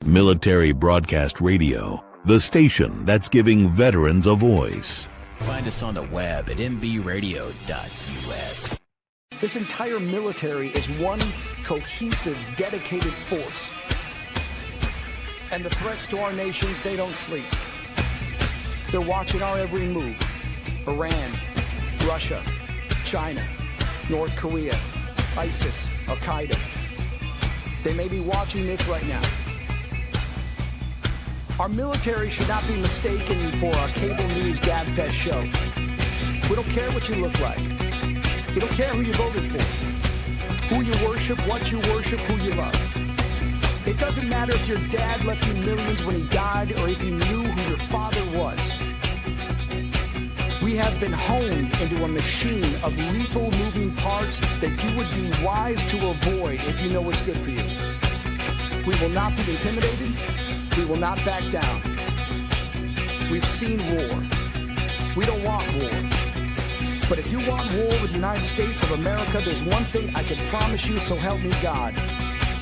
Military Broadcast Radio, the station that's giving veterans a voice. Find us on the web at mbradio.us. This entire military is one cohesive, dedicated force. And the threats to our nations, they don't sleep. They're watching our every move. Iran, Russia, China, North Korea, ISIS, Al-Qaeda. They may be watching this right now. Our military should not be mistaken for a cable news gabfest show. We don't care what you look like. We don't care who you voted for, who you worship, what you worship, who you love. It doesn't matter if your dad left you millions when he died or if you knew who your father was. We have been honed into a machine of lethal moving parts that you would be wise to avoid if you know what's good for you. We will not be intimidated. We will not back down. We've seen war. We don't want war. But if you want war with the United States of America, there's one thing I can promise you, so help me God.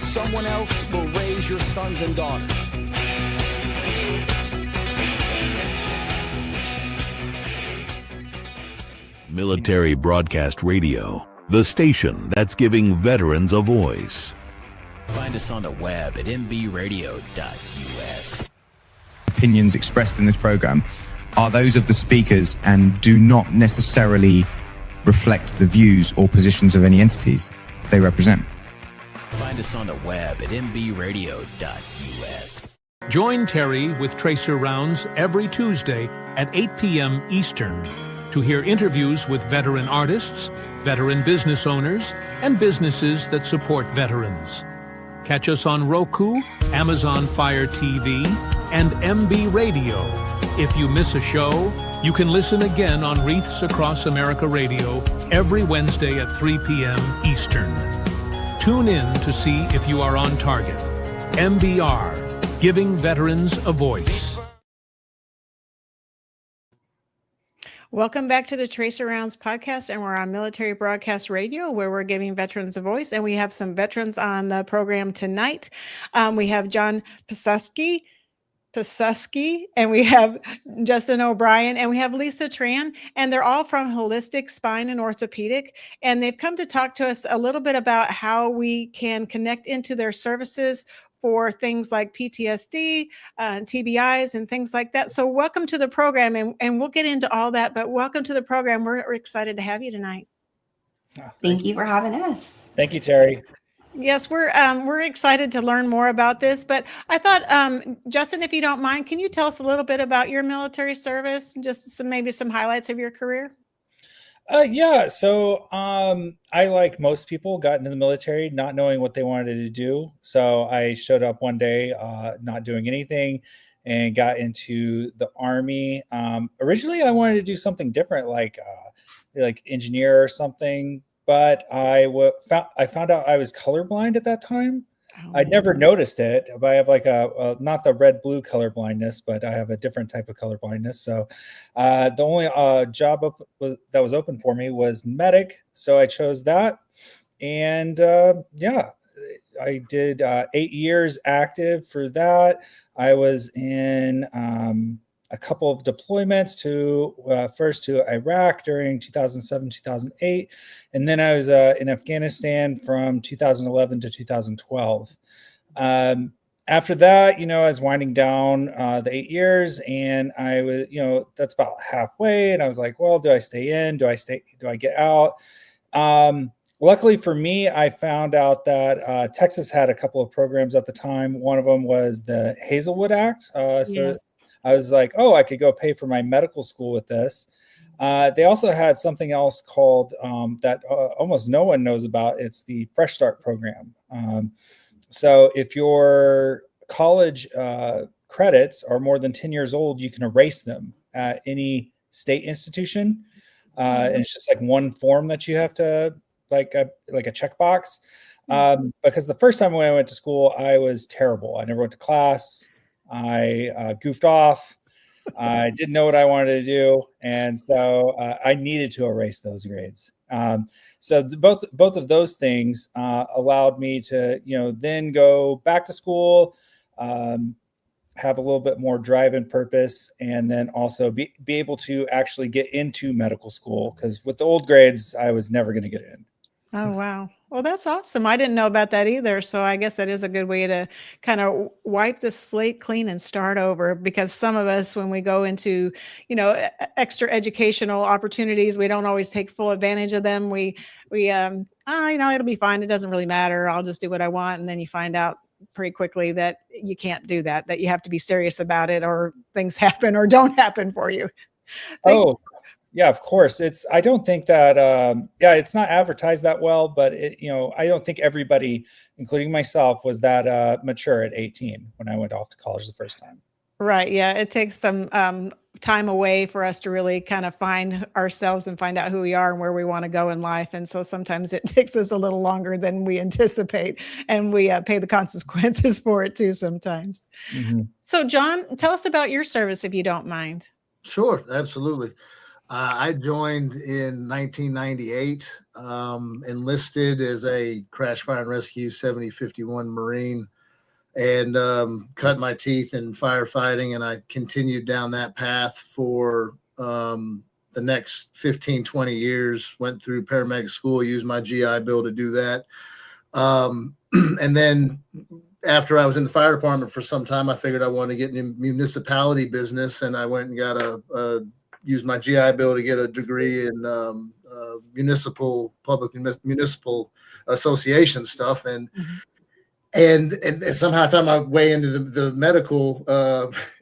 Someone else will raise your sons and daughters. Military Broadcast Radio, the station that's giving veterans a voice. Find us on the web at mbradio.us. Opinions expressed in this program are those of the speakers and do not necessarily reflect the views or positions of any entities they represent. Find us on the web at mbradio.us. Join Terry with Tracer Rounds every Tuesday at 8 p.m. Eastern to hear interviews with veteran artists, veteran business owners, and businesses that support veterans. Catch us on Roku, Amazon Fire TV, and MB Radio. If you miss a show, you can listen again on Wreaths Across America Radio every Wednesday at 3 p.m. Eastern. Tune in to see if you are on target. MBR, giving veterans a voice. Welcome back to the Tracer Rounds podcast, and we're on Military Broadcast Radio, where we're giving veterans a voice, and we have some veterans on the program tonight. We have John Peskuski, and we have Justin O'Brien, and we have Lisa Tran, and they're all from Holistiq Spine and Orthopaedic, and they've come to talk to us a little bit about how we can connect into their services for things like PTSD, TBIs, and things like that. So welcome to the program, and we'll get into all that, but welcome to the program. We're excited to have you tonight. Thank you for having us. Thank you, Terry. Yes, we're excited to learn more about this, but I thought, Justin, if you don't mind, can you tell us a little bit about your military service, just maybe some highlights of your career? Yeah. So I, like most people, got into the military not knowing what they wanted to do. So I showed up one day not doing anything and got into the Army. Originally, I wanted to do something different, like engineer or something. But I found out I was colorblind at that time. Oh, I'd never noticed it, but I have like a not the red-blue color blindness, but I have a different type of color blindness. So the only job that was open for me was medic. So I chose that. And yeah, I did 8 years active for that. I was in a couple of deployments first to Iraq during 2007, 2008. And then I was in Afghanistan from 2011 to 2012. After that, I was winding down the 8 years, and I was, that's about halfway. And I was like, well, do I stay in? Do I get out? Luckily for me, I found out that Texas had a couple of programs at the time. One of them was the Hazelwood Act. So I was like, oh, I could go pay for my medical school with this. They also had something else called that almost no one knows about. It's the Fresh Start program. So if your college credits are more than 10 years old, you can erase them at any state institution. And it's just like one form that you have to like a checkbox. Because the first time when I went to school, I was terrible. I never went to class. I goofed off. I didn't know what I wanted to do. And so I needed to erase those grades. So both of those things allowed me to, then go back to school, have a little bit more drive and purpose, and then also be able to actually get into medical school, because with the old grades, I was never going to get in. Oh, wow. Well, that's awesome. I didn't know about that either. So I guess that is a good way to kind of wipe the slate clean and start over, because some of us, when we go into, extra educational opportunities, we don't always take full advantage of them. It'll be fine. It doesn't really matter. I'll just do what I want. And then you find out pretty quickly that you can't do that you have to be serious about it, or things happen or don't happen for you. Yeah, of course. I don't think that, it's not advertised that well, but I don't think everybody, including myself, was that mature at 18 when I went off to college the first time. Right. Yeah. It takes some time away for us to really kind of find ourselves and find out who we are and where we want to go in life. And so sometimes it takes us a little longer than we anticipate, and we pay the consequences for it too sometimes. Mm-hmm. So John, tell us about your service, if you don't mind. Sure. Absolutely. I joined in 1998, enlisted as a crash, fire, and rescue 7051 Marine, and cut my teeth in firefighting. And I continued down that path for the next 15, 20 years, went through paramedic school, used my GI Bill to do that. And then after I was in the fire department for some time, I figured I wanted to get in municipality business, and I went and got used my GI Bill to get a degree in municipal association stuff, and somehow I found my way into the medical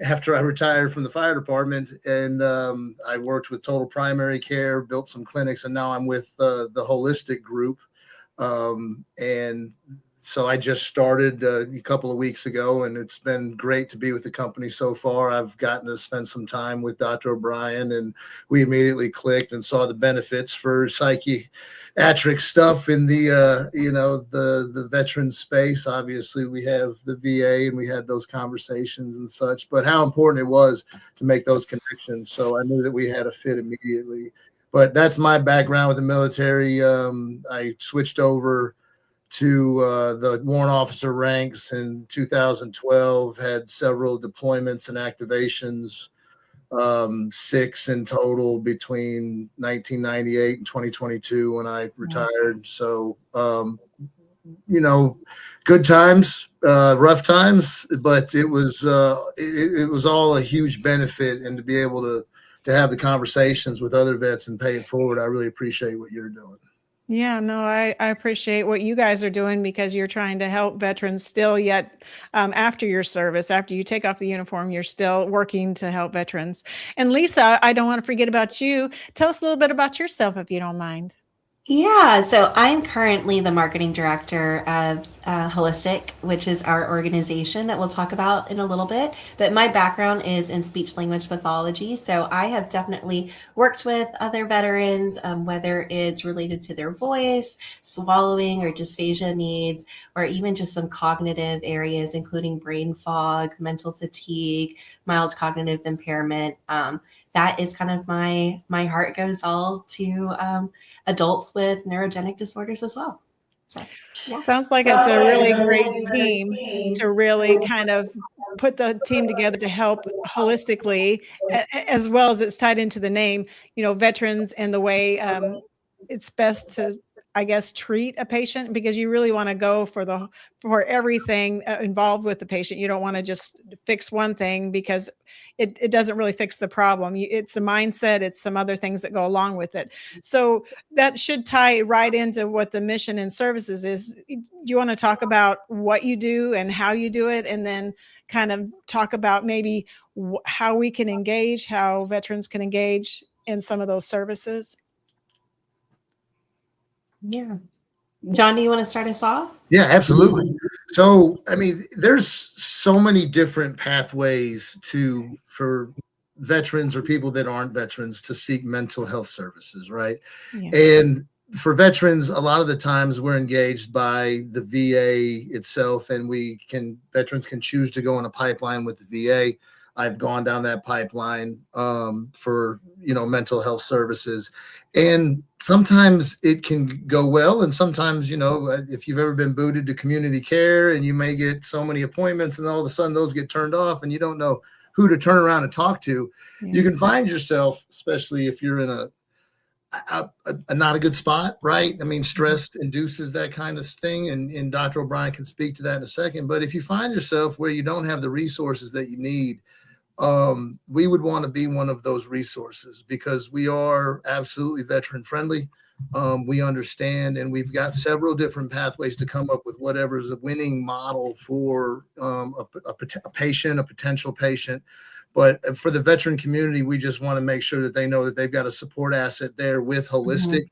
after I retired from the fire department, and I worked with total primary care, built some clinics, and now I'm with the Holistiq group, and so I just started a couple of weeks ago, and it's been great to be with the company so far. I've gotten to spend some time with Dr. O'Brien, and we immediately clicked and saw the benefits for psychiatric stuff in the veteran space. Obviously, we have the VA, and we had those conversations and such, but how important it was to make those connections. So I knew that we had a fit immediately. But that's my background with the military. I switched over to the warrant officer ranks in 2012, had several deployments and activations, 6 in total between 1998 and 2022 when I retired. So, good times, rough times, but it was all a huge benefit, and to be able to have the conversations with other vets and pay it forward, I really appreciate what you're doing. Yeah, no, I appreciate what you guys are doing, because you're trying to help veterans still, yet after your service, after you take off the uniform, you're still working to help veterans. And Lisa, I don't want to forget about you. Tell us a little bit about yourself, if you don't mind. Yeah, so I'm currently the marketing director of Holistiq, which is our organization that we'll talk about in a little bit. But my background is in speech language pathology. So I have definitely worked with other veterans, whether it's related to their voice, swallowing, or dysphagia needs, or even just some cognitive areas, including brain fog, mental fatigue, mild cognitive impairment. That is kind of my heart goes all to adults with neurogenic disorders as well. So, yeah. Sounds like it's a really great team to really kind of put the team together to help holistically, as well as it's tied into the name, veterans, and the way it's best to, I guess, treat a patient, because you really want to go for everything involved with the patient. You don't want to just fix one thing, because it doesn't really fix the problem. It's a mindset. It's some other things that go along with it. So that should tie right into what the mission and services is. Do you want to talk about what you do and how you do it, and then kind of talk about maybe how we can engage, how veterans can engage in some of those services? Yeah. John, do you want to start us off? Yeah, absolutely. So, there's so many different pathways for veterans or people that aren't veterans to seek mental health services, right? Yeah. And for veterans, a lot of the times we're engaged by the VA itself, and veterans can choose to go in a pipeline with the VA. I've gone down that pipeline for, mental health services. And sometimes it can go well. And sometimes, if you've ever been booted to community care and you may get so many appointments and all of a sudden those get turned off and you don't know who to turn around and talk to, you can find yourself, especially if you're in a not a good spot, right? I mean, stress induces that kind of thing, and Dr. O'Brien can speak to that in a second. But if you find yourself where you don't have the resources that you need, we would want to be one of those resources because we are absolutely veteran friendly. We understand, and we've got several different pathways to come up with whatever is a winning model for a potential patient. But for the veteran community, we just want to make sure that they know that they've got a support asset there with Holistiq.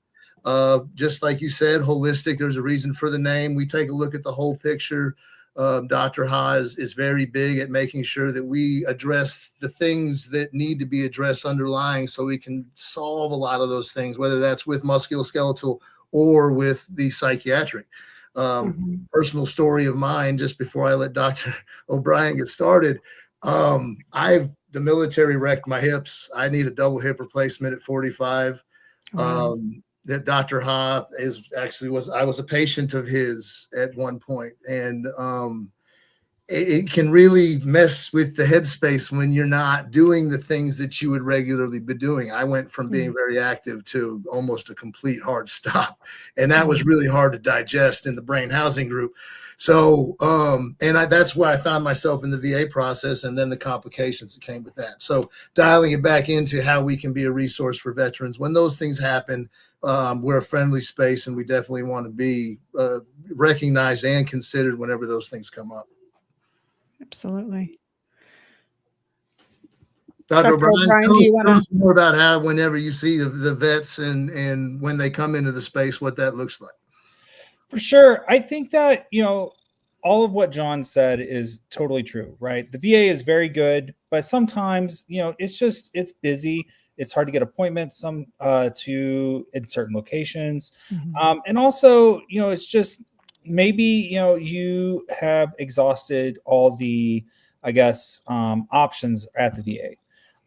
Just like you said, Holistiq, there's a reason for the name. We take a look at the whole picture. Dr. Ha is very big at making sure that we address the things that need to be addressed underlying so we can solve a lot of those things, whether that's with musculoskeletal or with the psychiatric. Personal story of mine, just before I let Dr. O'Brien get started. The military wrecked my hips. I need a double hip replacement at 45. That Dr. Ha I was a patient of his at one point, and it can really mess with the headspace when you're not doing the things that you would regularly be doing. I went from being very active to almost a complete hard stop, and that was really hard to digest in the brain housing group. So, that's where I found myself in the VA process, and then the complications that came with that. So dialing it back into how we can be a resource for veterans when those things happen. We're a friendly space, and we definitely want to be recognized and considered whenever those things come up. Absolutely. Dr. O'Brien, tell us more about how whenever you see the vets and when they come into the space, what that looks like. For sure. I think that, all of what John said is totally true, right? The VA is very good, but sometimes, it's busy. It's hard to get appointments in certain locations. And also, it's just maybe, you have exhausted all the, options at the VA.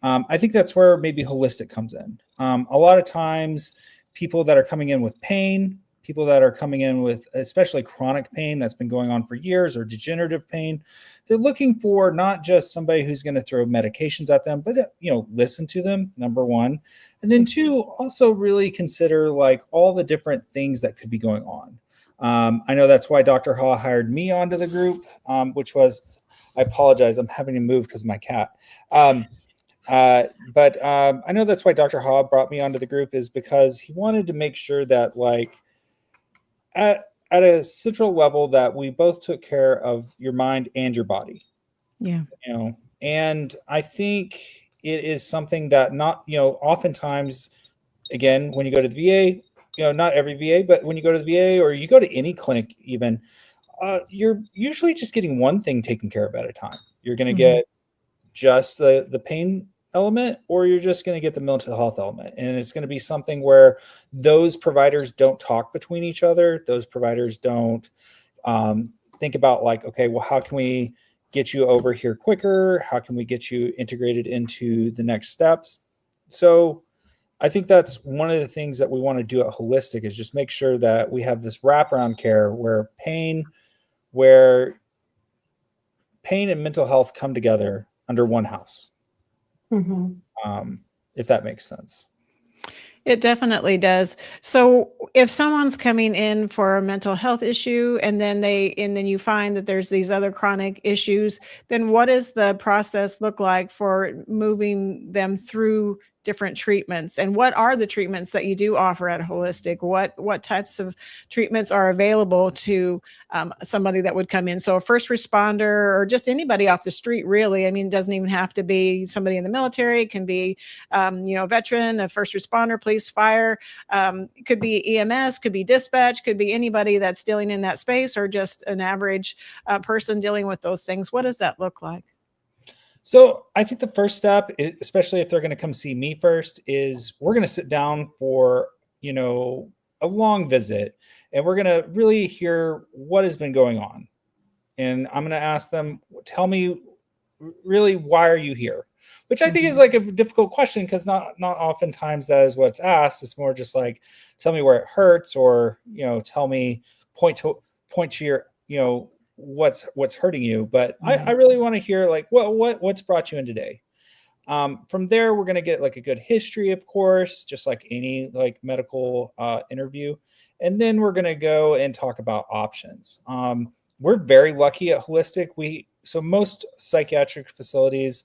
I think that's where maybe Holistiq comes in. A lot of times people that are coming in with pain, people that are coming in with especially chronic pain that's been going on for years or degenerative pain, they're looking for not just somebody who's going to throw medications at them, but, listen to them, number one. And then two, also really consider all the different things that could be going on. I know that's why Dr. Ha hired me onto the group, which was, I apologize, I'm having to move because of my cat. But I know that's why Dr. Ha brought me onto the group, is because he wanted to make sure that at a central level that we both took care of your mind and your body. Yeah. And I think it is something that oftentimes, again, when you go to the VA, not every VA, but when you go to the VA or you go to any clinic even, you're usually just getting one thing taken care of at a time. You're going to get just the pain element, or you're just going to get the mental health element. And it's going to be something where those providers don't talk between each other. Those providers don't think about okay, well, how can we get you over here quicker? How can we get you integrated into the next steps? So I think that's one of the things that we want to do at Holistiq, is just make sure that we have this wraparound care where pain and mental health come together under one house. If that makes sense. It definitely does. So if someone's coming in for a mental health issue and then you find that there's these other chronic issues, then what does the process look like for moving them through different treatments? And what are the treatments that you do offer at Holistiq? What types of treatments are available to somebody that would come in? So a first responder or just anybody off the street, really. I mean, it doesn't even have to be somebody in the military. It can be, a veteran, a first responder, police, fire. It could be EMS, could be dispatch, could be anybody that's dealing in that space, or just an average person dealing with those things. What does that look like? So I think the first step, especially if they're going to come see me first, is we're going to sit down for, a long visit, and we're going to really hear what has been going on. And I'm going to ask them, tell me really, why are you here? Which I think is like a difficult question, because not oftentimes that is what's asked. It's more just like, tell me where it hurts, or, tell me, point to your, what's hurting you. But I really want to hear, like, what's brought you in today. From there, we're going to get like a good history, of course, just like any like medical interview. And then we're going to go and talk about options. We're very lucky at Holistiq. So most psychiatric facilities,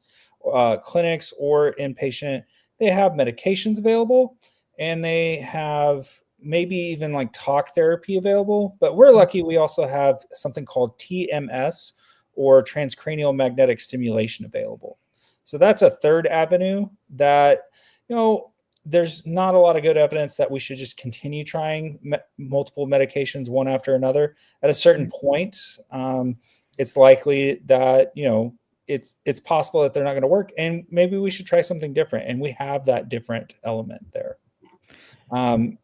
clinics or inpatient, they have medications available, and they have maybe even like talk therapy available. But we're lucky, we also have something called TMS, or transcranial magnetic stimulation, available. So that's a third avenue that, there's not a lot of good evidence that we should just continue trying multiple medications one after another. At a certain point, it's likely that, it's possible that they're not going to work, and maybe we should try something different. And we have that different element there.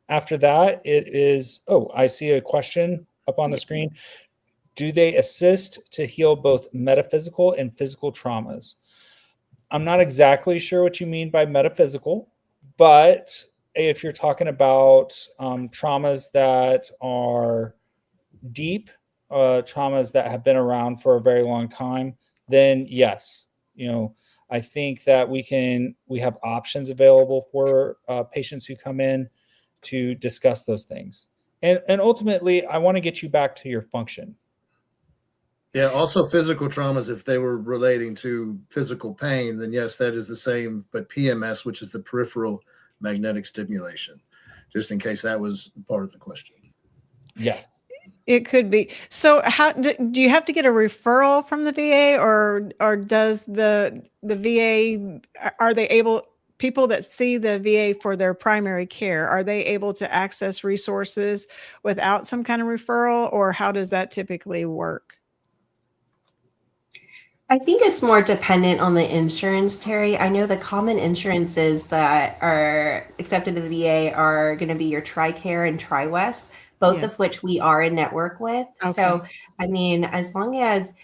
After that, it is, I see a question up on the screen. Do they assist to heal both metaphysical and physical traumas? I'm not exactly sure what you mean by metaphysical, but if you're talking about traumas that are deep, traumas that have been around for a very long time, then yes, I think that we have options available for patients who come in to discuss those things. And ultimately, I want to get you back to your function. Yeah, also physical traumas, if they were relating to physical pain, then yes, that is the same. But PMS, which is the peripheral magnetic stimulation, just in case that was part of the question. Yes. It could be. So how do you have to get a referral from the VA, or does the VA, are they able, people that see the VA for their primary care, are they able to access resources without some kind of referral, or how does that typically work? I think it's more dependent on the insurance, Terry. I know the common insurances that are accepted to the VA are going to be your TRICARE and TriWest, both of which we are in network with. Okay. So, I mean, as long as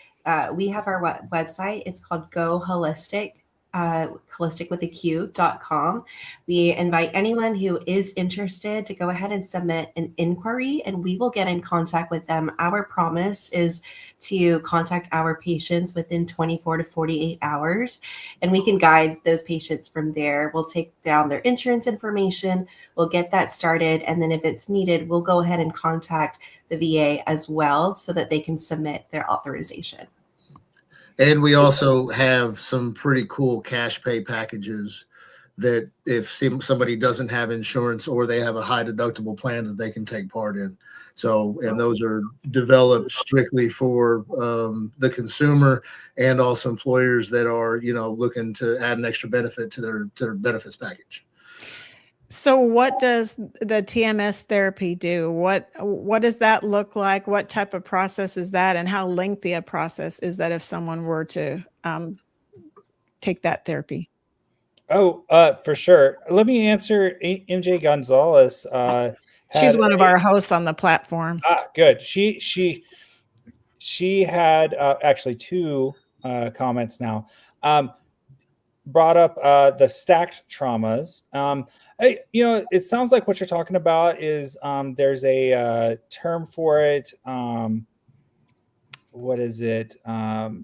we have our website, it's called Go Holistiq. Holistiq.com. We invite anyone who is interested to go ahead and submit an inquiry, and we will get in contact with them. Our promise is to contact our patients within 24 to 48 hours, and we can guide those patients from there. We'll take down their insurance information, we'll get that started, and then if it's needed, we'll go ahead and contact the VA as well so that they can submit their authorization. And we also have some pretty cool cash pay packages that if somebody doesn't have insurance or they have a high deductible plan, that they can take part in. So, and those are developed strictly for the consumer, and also employers that are, looking to add an extra benefit to their benefits package. So what does the TMS therapy do? What does that look like? What type of process is that? And how lengthy a process is that if someone were to take that therapy? For sure. Let me answer MJ Gonzalez. She's one of our hosts on the platform. Good. She had actually two comments now. Brought up the stacked traumas. It sounds like what you're talking about is there's a term for it. What is it? Now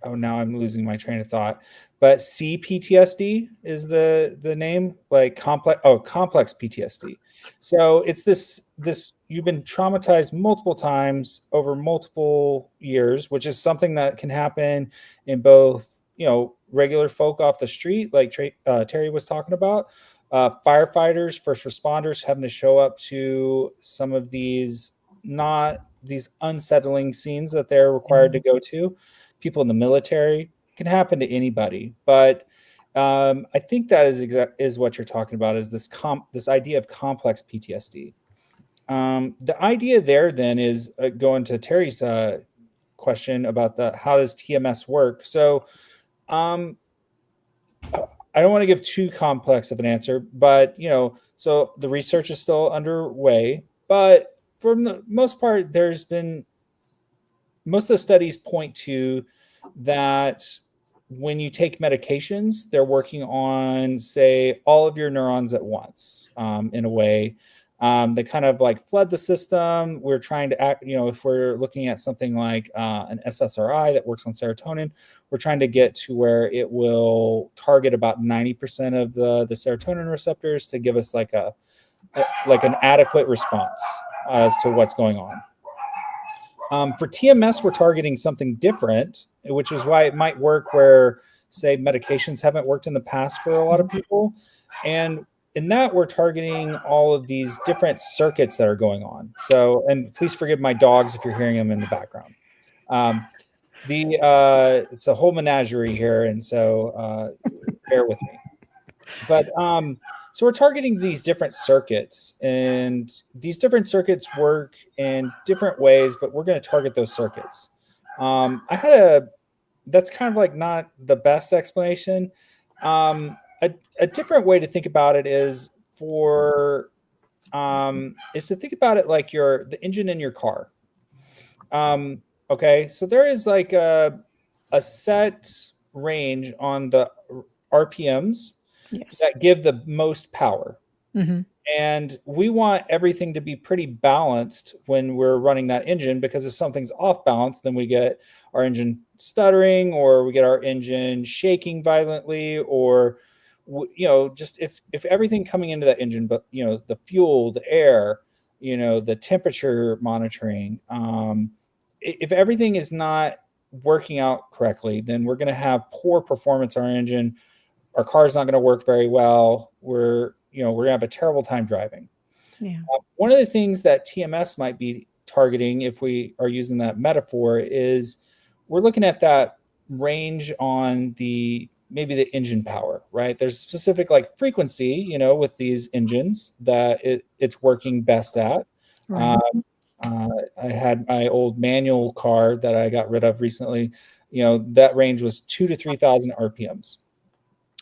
I'm losing my train of thought. But CPTSD is the name, like complex PTSD. So it's this you've been traumatized multiple times over multiple years, which is something that can happen in both, regular folk off the street, like Terry was talking about, firefighters, first responders having to show up to some of these unsettling scenes that they're required to go to, people in the military. It can happen to anybody. But I think that is what you're talking about, is this idea of complex PTSD. The idea there then is going to Terry's question about how does TMS work. So I don't want to give too complex of an answer, but so the research is still underway, but for the most part, most of the studies point to that when you take medications, they're working on, say, all of your neurons at once, in a way. They kind of like flood the system. We're trying to act, if we're looking at something like an SSRI that works on serotonin, we're trying to get to where it will target about 90% of the serotonin receptors to give us like an adequate response as to what's going on. For TMS, we're targeting something different, which is why it might work where, say, medications haven't worked in the past for a lot of people. And in that, we're targeting all of these different circuits that are going on. So, and please forgive my dogs if you're hearing them in the background. It's a whole menagerie here, and so bear with me. But so we're targeting these different circuits, and these different circuits work in different ways, but we're going to target those circuits. That's kind of like not the best explanation. A different way to think about it is to think about it like the engine in your car. Okay, so there is like a set range on the RPMs that give the most power. Mm-hmm. And we want everything to be pretty balanced when we're running that engine, because if something's off balance, then we get our engine stuttering, or we get our engine shaking violently, or just if everything coming into that engine, but the fuel, the air, the temperature monitoring, if everything is not working out correctly, then we're going to have poor performance on our engine. Our car's not going to work very well. We're going to have a terrible time driving. Yeah. One of the things that TMS might be targeting, if we are using that metaphor, is we're looking at that range on maybe the engine power, right? There's specific like frequency, with these engines that it's working best at. Right. I had my old manual car that I got rid of recently. That range was 2,000 to 3,000 RPMs.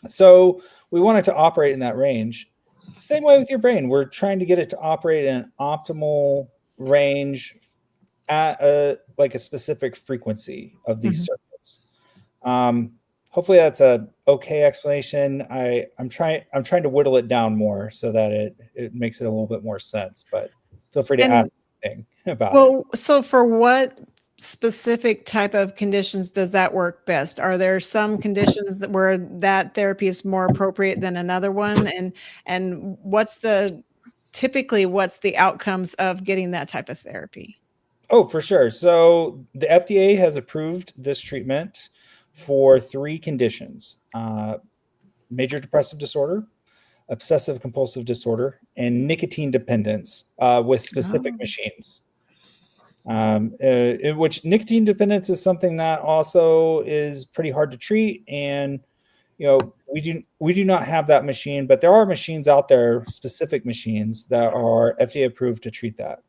So we want it to operate in that range. Same way with your brain. We're trying to get it to operate in an optimal range at a specific frequency of these circuits. Hopefully that's a okay explanation. I'm trying to whittle it down more so that it makes it a little bit more sense, but feel free to ask anything about it. So for what specific type of conditions does that work best? Are there some conditions where that therapy is more appropriate than another one? And what's the outcomes of getting that type of therapy? Oh, for sure. So the FDA has approved this treatment for 3 conditions: major depressive disorder, obsessive compulsive disorder, and nicotine dependence with specific machines. In which nicotine dependence is something that also is pretty hard to treat, and we do not have that machine, but there are machines out there, specific machines that are FDA approved to treat that.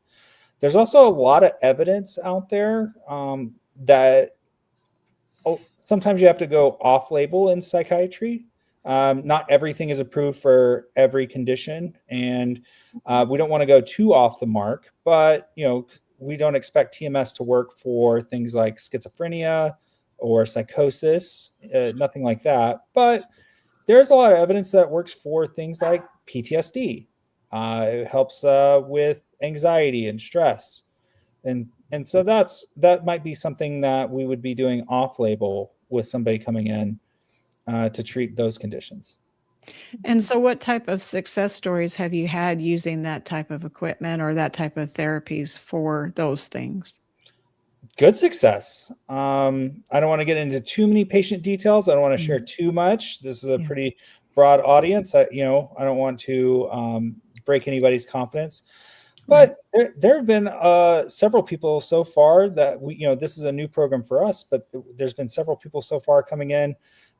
There's also a lot of evidence out there that sometimes you have to go off-label in psychiatry. Not everything is approved for every condition, and we don't want to go too off the mark, but we don't expect TMS to work for things like schizophrenia or psychosis, nothing like that. But there's a lot of evidence that works for things like PTSD. It helps with anxiety and stress. And so that might be something that we would be doing off-label with somebody coming in to treat those conditions. And so what type of success stories have you had using that type of equipment or that type of therapies for those things? Good success. I don't want to get into too many patient details. I don't want to share too much. This is a pretty broad audience. I don't want to break anybody's confidence. But there have been several people so far that this is a new program for us, but there's been several people so far coming in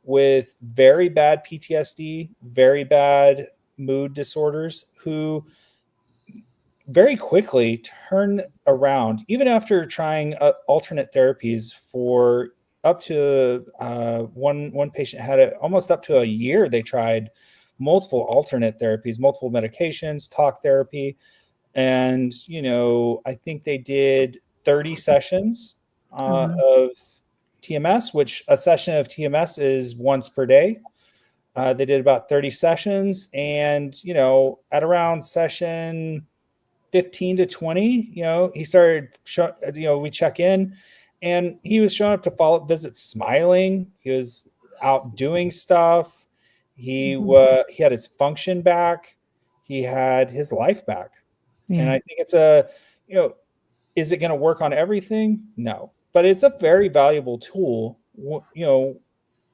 with very bad PTSD, very bad mood disorders, who very quickly turn around, even after trying alternate therapies for up to one patient had it almost up to a year. They tried multiple alternate therapies, multiple medications, talk therapy. And, I think they did 30 sessions of TMS, which a session of TMS is once per day. They did about 30 sessions, and, at around session 15 to 20, he started, we check in, and he was showing up to follow-up visits smiling. He was out doing stuff. He had his function back. He had his life back. Yeah. And I think it's is it going to work on everything? No, but it's a very valuable tool,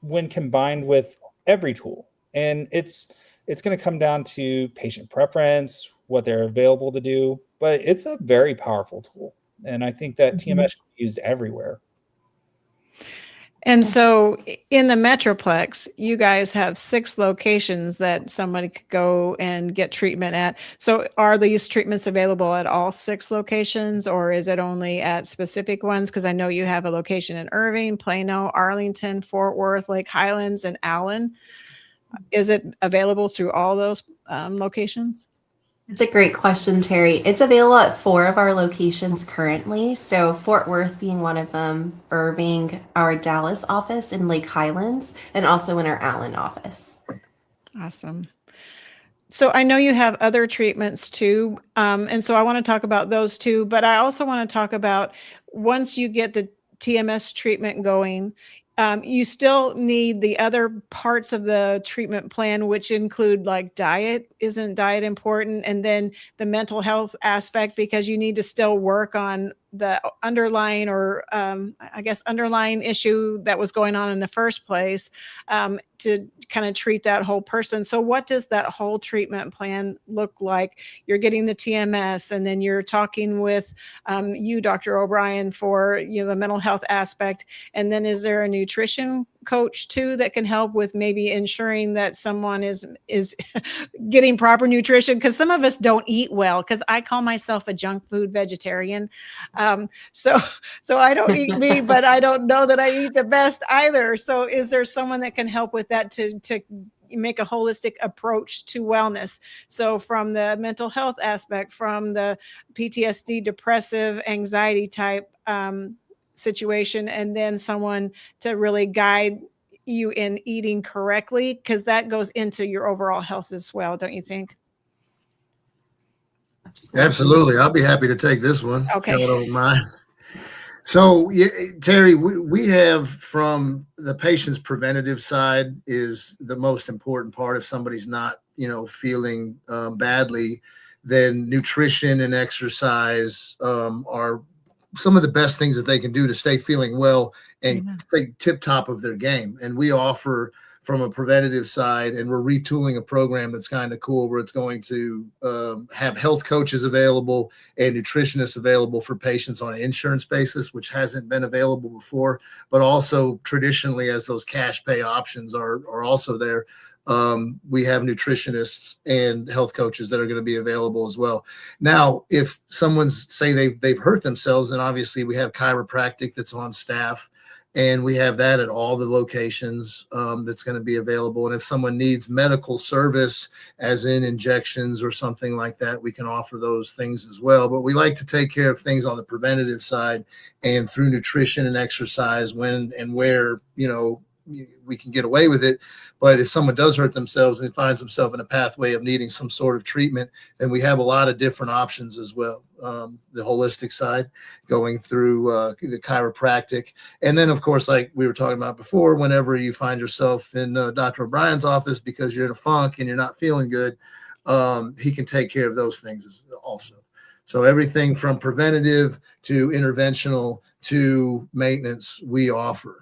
when combined with every tool. And it's going to come down to patient preference, what they're available to do, but it's a very powerful tool. And I think that TMS should be used everywhere. And so in the Metroplex, you guys have 6 locations that somebody could go and get treatment at. So are these treatments available at all 6 locations, or is it only at specific ones? Because I know you have a location in Irving, Plano, Arlington, Fort Worth, Lake Highlands, and Allen. Is it available through all those locations? It's a great question, Terry. It's available at 4 of our locations currently. So Fort Worth being one of them, Irving, our Dallas office, and Lake Highlands, and also in our Allen office. Awesome. So I know you have other treatments too. And so I want to talk about those too, but I also want to talk about once you get the TMS treatment going, you still need the other parts of the treatment plan, which include like diet. Isn't diet important? And then the mental health aspect, because you need to still work on the underlying underlying issue that was going on in the first place, to kind of treat that whole person. So what does that whole treatment plan look like? You're getting the TMS, and then you're talking with you, Dr. O'Brien, for the mental health aspect. And then is there a nutrition coach too that can help with maybe ensuring that someone is getting proper nutrition? Because some of us don't eat well, because I call myself a junk food vegetarian. So I don't eat meat, but I don't know that I eat the best either. So is there someone that can help with that to make a holistic approach to wellness? So from the mental health aspect, from the PTSD, depressive, anxiety type situation, and then someone to really guide you in eating correctly, because that goes into your overall health as well, don't you think? Absolutely. I'll be happy to take this one. Okay. If y'all don't mind. So, Terry, we have, from the patient's preventative side, is the most important part. If somebody's not, feeling badly, then nutrition and exercise are some of the best things that they can do to stay feeling well and stay tip top of their game. And we offer from a preventative side, and we're retooling a program that's kind of cool, where it's going to have health coaches available and nutritionists available for patients on an insurance basis, which hasn't been available before, but also traditionally, as those cash pay options are also there. We have nutritionists and health coaches that are going to be available as well. Now, if someone's say they've hurt themselves, and obviously we have chiropractic that's on staff, and we have that at all the locations that's going to be available. And if someone needs medical service, as in injections or something like that, we can offer those things as well. But we like to take care of things on the preventative side, and through nutrition and exercise, when and where, we can get away with it. But if someone does hurt themselves and finds themselves in a pathway of needing some sort of treatment, then we have a lot of different options as well. The holistic side, going through the chiropractic. And then, of course, like we were talking about before, whenever you find yourself in Dr. O'Brien's office because you're in a funk and you're not feeling good, he can take care of those things also. So everything from preventative to interventional to maintenance, we offer.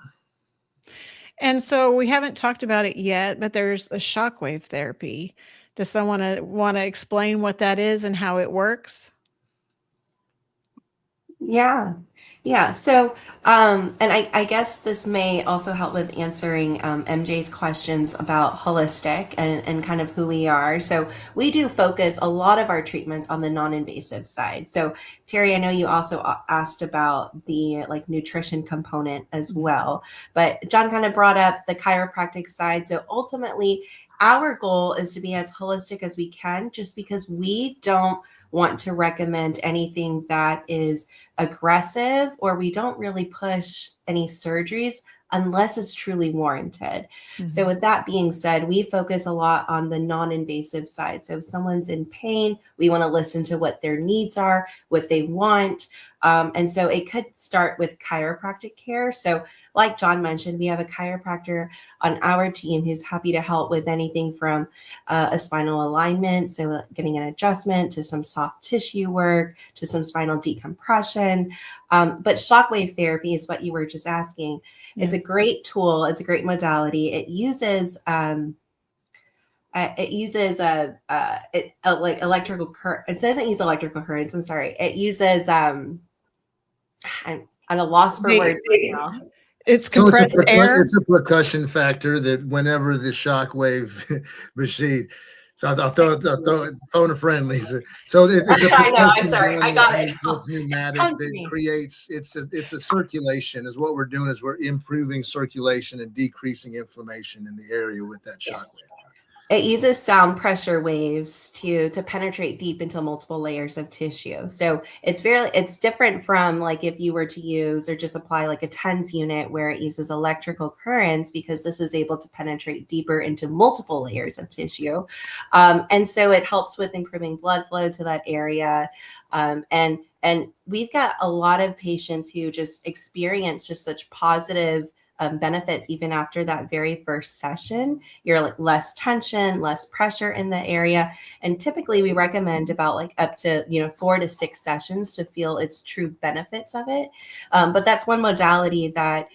And so we haven't talked about it yet, but there's a shockwave therapy. Does someone want to explain what that is and how it works? Yeah. So, and I guess this may also help with answering MJ's questions about Holistiq and kind of who we are. So we do focus a lot of our treatments on the non-invasive side. So Terry, I know you also asked about the nutrition component as well, but John kind of brought up the chiropractic side. So ultimately, our goal is to be as holistic as we can, just because we don't want to recommend anything that is aggressive, or we don't really push any surgeries unless it's truly warranted. So with that being said, we focus a lot on the non-invasive side. So if someone's in pain, we want to listen to what their needs are, what they want. And so it could start with chiropractic care. So like John mentioned, we have a chiropractor on our team who's happy to help with anything from a spinal alignment, so getting an adjustment, to some soft tissue work, to some spinal decompression. But shockwave therapy is what you were just asking. It's a great tool. It's a great modality. It uses like electrical current. It doesn't use electrical currents. I'm sorry. It uses I'm at a loss for words right now. It's compressed air. It's a percussion factor that whenever the shockwave machine. So I'll throw it, phone a friend, Lisa. So it's a I know. I'm sorry. I got it. It's pneumatic. It creates. It's a circulation. Is what we're doing. Is we're improving circulation and decreasing inflammation in the area with that shockwave. It uses sound pressure waves to penetrate deep into multiple layers of tissue. So it's different from like if you were to use or just apply like a TENS unit where it uses electrical currents, because this is able to penetrate deeper into multiple layers of tissue. And so it helps with improving blood flow to that area. And we've got a lot of patients who just experience just such positive benefits even after that very first session. You're like less tension, less pressure in the area. And typically we recommend about like up to 4 to 6 sessions to feel its true benefits of it. But that's one modality that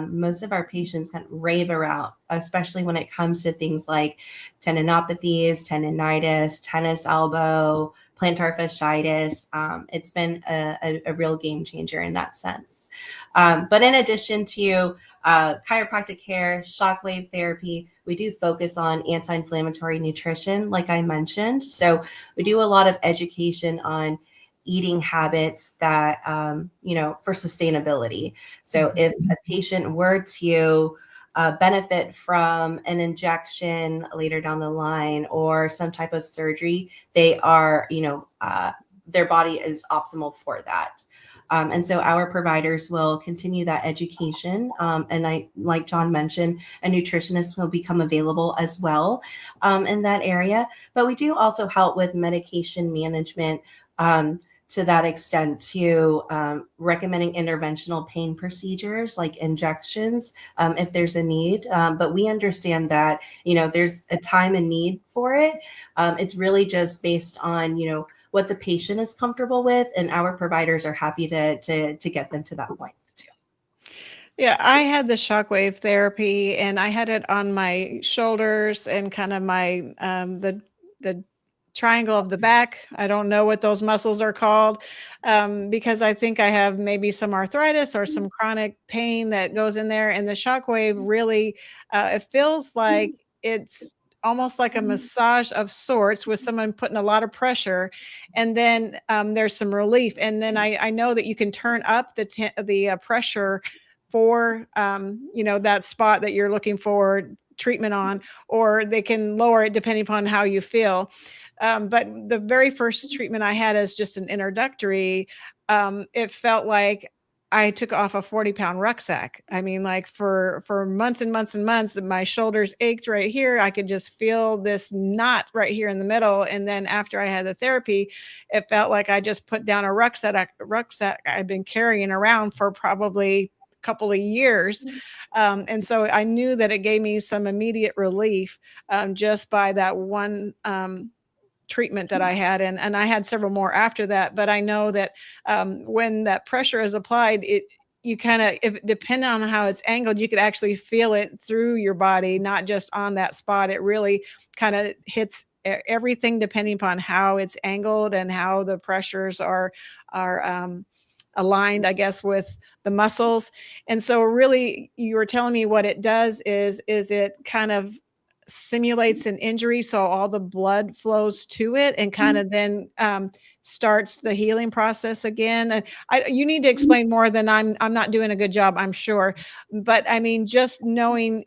most of our patients kind of rave around, especially when it comes to things like tendinopathies, tendinitis, tennis elbow, plantar fasciitis. It's been a real game changer in that sense. But in addition to chiropractic care, shockwave therapy, we do focus on anti-inflammatory nutrition, like I mentioned. So we do a lot of education on eating habits that, for sustainability. So if a patient were to benefit from an injection later down the line or some type of surgery, they are, their body is optimal for that. And so our providers will continue that education. And like John mentioned, a nutritionist will become available as well in that area. But we do also help with medication management to that extent, to recommending interventional pain procedures like injections if there's a need. But we understand that, there's a time and need for it. It's really just based on, what the patient is comfortable with, and our providers are happy to get them to that point too. Yeah, I had the shockwave therapy, and I had it on my shoulders and kind of my the triangle of the back. I don't know what those muscles are called, because I think I have maybe some arthritis or some chronic pain that goes in there. And the shockwave really, it feels like it's almost like a massage of sorts with someone putting a lot of pressure, and then there's some relief. And then I know that you can turn up the pressure for that spot that you're looking for treatment on, or they can lower it depending upon how you feel. But the very first treatment I had as just an introductory, it felt like I took off a 40-pound rucksack. I mean, like for months and months and months, my shoulders ached right here. I could just feel this knot right here in the middle. And then after I had the therapy, it felt like I just put down a rucksack I'd been carrying around for probably a couple of years. And so I knew that it gave me some immediate relief just by that one treatment that I had. And I had several more after that. But I know that when that pressure is applied, you kind of, if depending on how it's angled, you could actually feel it through your body, not just on that spot. It really kind of hits everything depending upon how it's angled and how the pressures are aligned, I guess, with the muscles. And so really, you were telling me what it does is it kind of simulates an injury, so all the blood flows to it and kind of then starts the healing process again. And you need to explain more than I'm not doing a good job, I'm sure. But I mean, just knowing,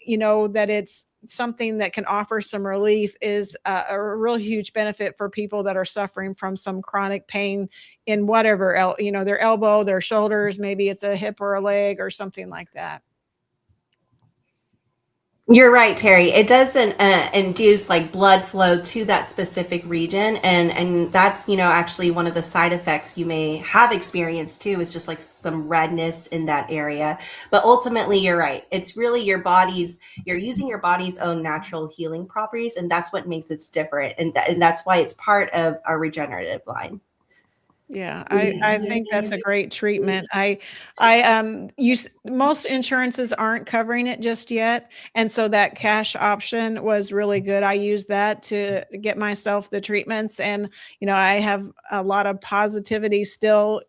that it's something that can offer some relief is a real huge benefit for people that are suffering from some chronic pain in whatever, their elbow, their shoulders, maybe it's a hip or a leg or something like that. You're right, Terry. It doesn't induce like blood flow to that specific region, and that's actually one of the side effects you may have experienced too, is just like some redness in that area. But ultimately, you're right. It's really you're using your body's own natural healing properties, and that's what makes it different, and that's why it's part of our regenerative line. Yeah, I think that's a great treatment. Most insurances aren't covering it just yet. And so that cash option was really good. I used that to get myself the treatments. And, I have a lot of positivity still,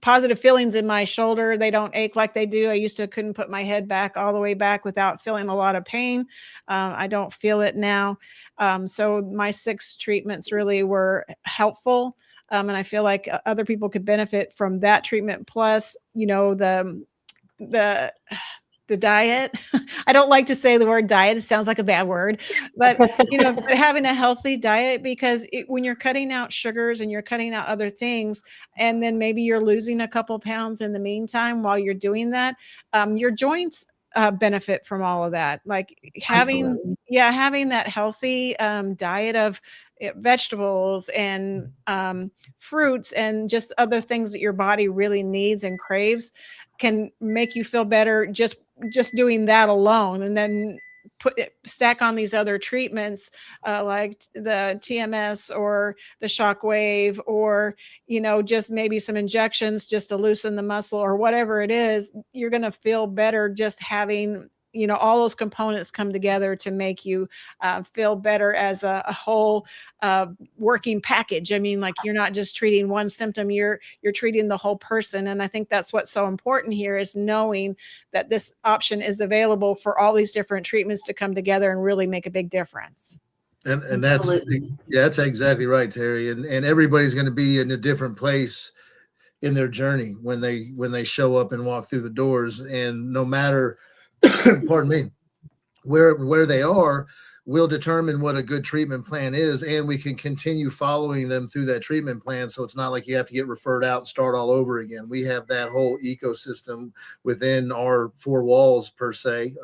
positive feelings in my shoulder. They don't ache like they do. I used to couldn't put my head back all the way back without feeling a lot of pain. I don't feel it now. So my 6 treatments really were helpful. And I feel like other people could benefit from that treatment. Plus, the diet. I don't like to say the word diet. It sounds like a bad word, but having a healthy diet, because when you're cutting out sugars and you're cutting out other things, and then maybe you're losing a couple pounds in the meantime while you're doing that, your joints benefit from all of that. Like having that healthy diet of vegetables and fruits and just other things that your body really needs and craves can make you feel better just doing that alone. And then stack on these other treatments like the TMS or the shockwave, or just maybe some injections just to loosen the muscle or whatever it is. You're going to feel better just having all those components come together to make you feel better as a whole working package. I mean, like, you're not just treating one symptom, you're treating the whole person. And I think that's what's so important here, is knowing that this option is available for all these different treatments to come together and really make a big difference. And that's exactly right, Terry. And everybody's going to be in a different place in their journey when they show up and walk through the doors. And no matter pardon me, where they are, will determine what a good treatment plan is, and we can continue following them through that treatment plan. So it's not like you have to get referred out and start all over again. We have that whole ecosystem within our 4 walls, per se,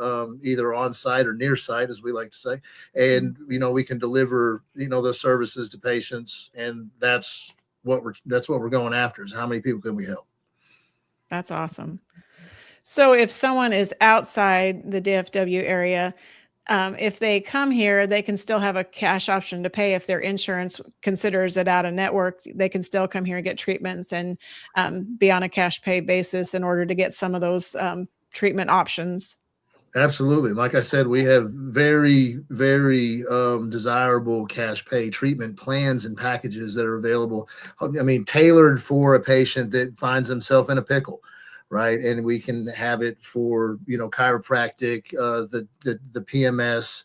either on site or near site, as we like to say. And we can deliver those services to patients, and that's what we're going after, is how many people can we help. That's awesome. So if someone is outside the DFW area, if they come here, they can still have a cash option to pay. If their insurance considers it out of network, they can still come here and get treatments and be on a cash pay basis in order to get some of those treatment options. Absolutely. Like I said, we have very, very desirable cash pay treatment plans and packages that are available. I mean, tailored for a patient that finds himself in a pickle. Right. And we can have it for, chiropractic, the PMS,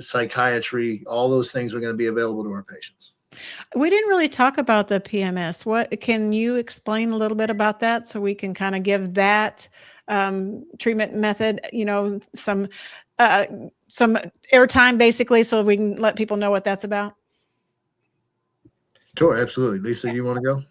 psychiatry, all those things are going to be available to our patients. We didn't really talk about the PMS. What can you explain a little bit about that, so we can kind of give that treatment method, some airtime, basically, so we can let people know what that's about? Sure. Absolutely. Lisa, you want to go?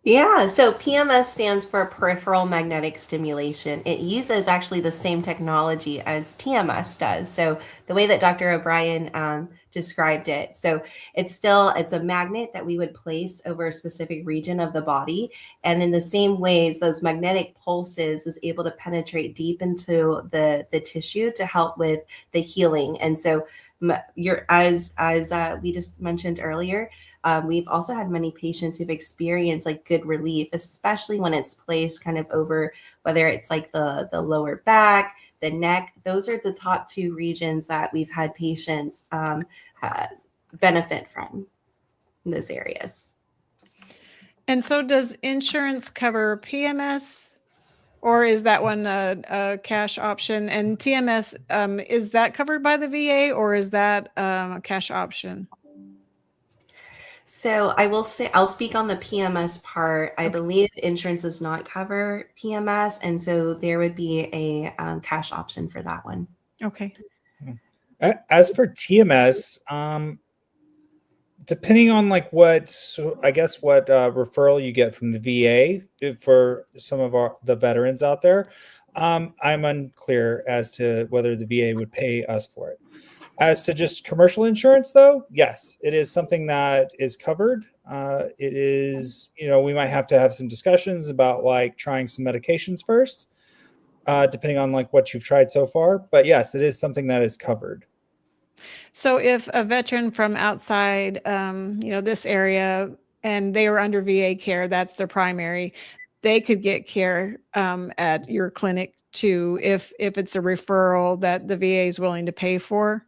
Yeah, so PMS stands for peripheral magnetic stimulation. It uses actually the same technology as TMS does. So the way that Dr. O'Brien described it, so it's a magnet that we would place over a specific region of the body. And in the same ways, those magnetic pulses is able to penetrate deep into the tissue to help with the healing. And so as we just mentioned earlier, we've also had many patients who've experienced like good relief, especially when it's placed kind of over, whether it's like the lower back, the neck. Those are the top 2 regions that we've had patients benefit from in those areas. And so does insurance cover PMS, or is that one a cash option? And TMS, is that covered by the VA, or is that a cash option? So I will say, I'll speak on the PMS part. I Okay. believe insurance does not cover PMS, and so there would be a cash option for that one. Okay. As for TMS, depending on like what referral you get from the VA for some of the veterans out there, I'm unclear as to whether the VA would pay us for it. As to just commercial insurance, though, yes, it is something that is covered. It is, we might have to have some discussions about like trying some medications first, depending on like what you've tried so far. But yes, it is something that is covered. So if a veteran from outside, this area, and they were under VA care, that's their primary, they could get care at your clinic too, if it's a referral that the VA is willing to pay for.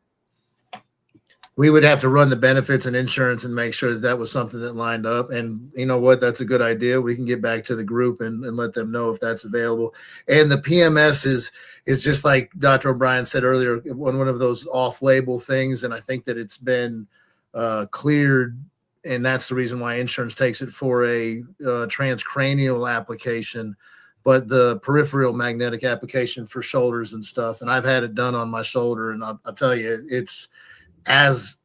We would have to run the benefits and insurance and make sure that was something that lined up. And you know what? That's a good idea. We can get back to the group and let them know if that's available. And the PMS is just like Dr. O'Brien said earlier, one of those off-label things. And I think that it's been cleared. And that's the reason why insurance takes it for a transcranial application, but the peripheral magnetic application for shoulders and stuff. And I've had it done on my shoulder. And I'll tell you, it's as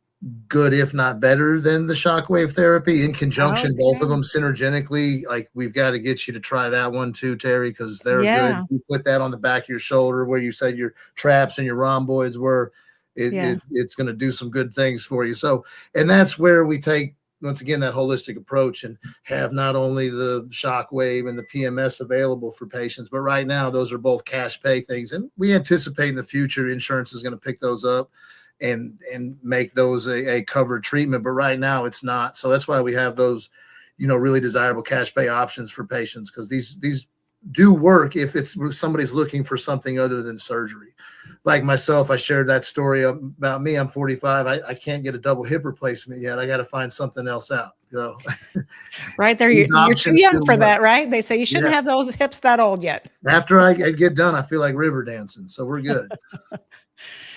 good, if not better, than the shockwave therapy in conjunction. Okay. Both of them synergetically. Like, we've got to get you to try that one too, Terry, because they're good. You put that on the back of your shoulder where you said your traps and your rhomboids were. It's going to do some good things for you. So, and that's where we take, once again, that holistic approach and have not only the shockwave and the PMS available for patients, but right now those are both cash pay things. And we anticipate in the future insurance is going to pick those up and make those a covered treatment. But right now it's not. So that's why we have those, really desirable cash pay options for patients, because these do work if somebody's looking for something other than surgery. Like myself, I shared that story about me. I'm 45. I can't get a double hip replacement yet. I got to find something else out. So right there, you're too young for that, right? They say you shouldn't have those hips that old yet. After I get done, I feel like river dancing. So we're good.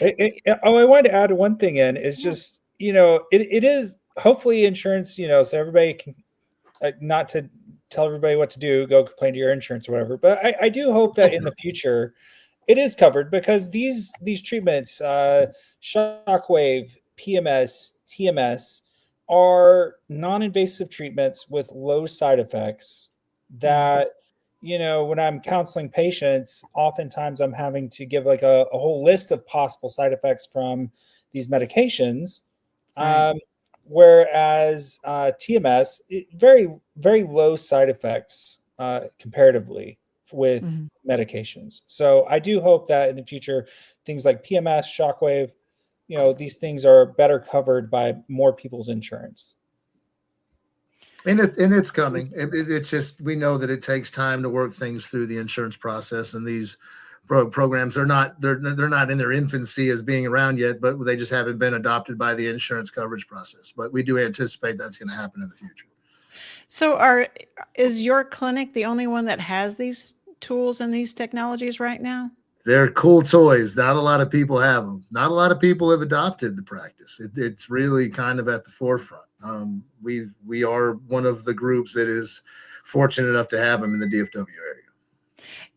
I wanted to add one thing in is just, it is hopefully insurance, so everybody can, not to tell everybody what to do, go complain to your insurance or whatever. But I do hope that in the future it is covered, because these treatments, shockwave, PMS, TMS, are non-invasive treatments with low side effects that, when I'm counseling patients, oftentimes I'm having to give like a whole list of possible side effects from these medications. Right. Whereas TMS, very, very low side effects comparatively with medications. So I do hope that in the future, things like PMS, shockwave, these things are better covered by more people's insurance. And it's coming. It's just, we know that it takes time to work things through the insurance process, and these programs are not, they're not in their infancy as being around yet, but they just haven't been adopted by the insurance coverage process. But we do anticipate that's going to happen in the future. So is your clinic the only one that has these tools and these technologies right now? They're cool toys. Not a lot of people have them. Not a lot of people have adopted the practice. It's really kind of at the forefront. We are one of the groups that is fortunate enough to have them in the DFW area.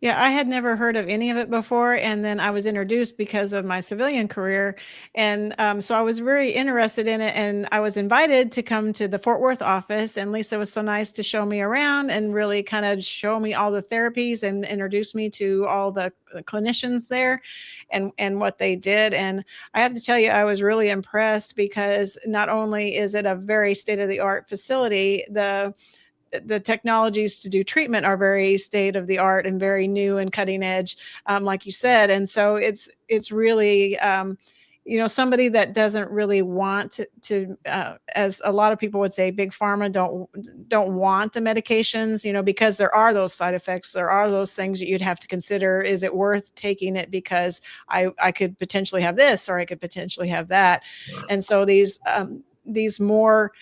Yeah, I had never heard of any of it before, and then I was introduced because of my civilian career, and so I was very interested in it, and I was invited to come to the Fort Worth office, and Lisa was so nice to show me around and really kind of show me all the therapies and introduce me to all the clinicians there and what they did. And I have to tell you, I was really impressed, because not only is it a very state-of-the-art facility, the technologies to do treatment are very state of the art and very new and cutting edge, like you said. And so it's really, somebody that doesn't really want to as a lot of people would say, big pharma don't want the medications, because there are those side effects. There are those things that you'd have to consider. Is it worth taking it because I could potentially have this, or I could potentially have that? And so these more,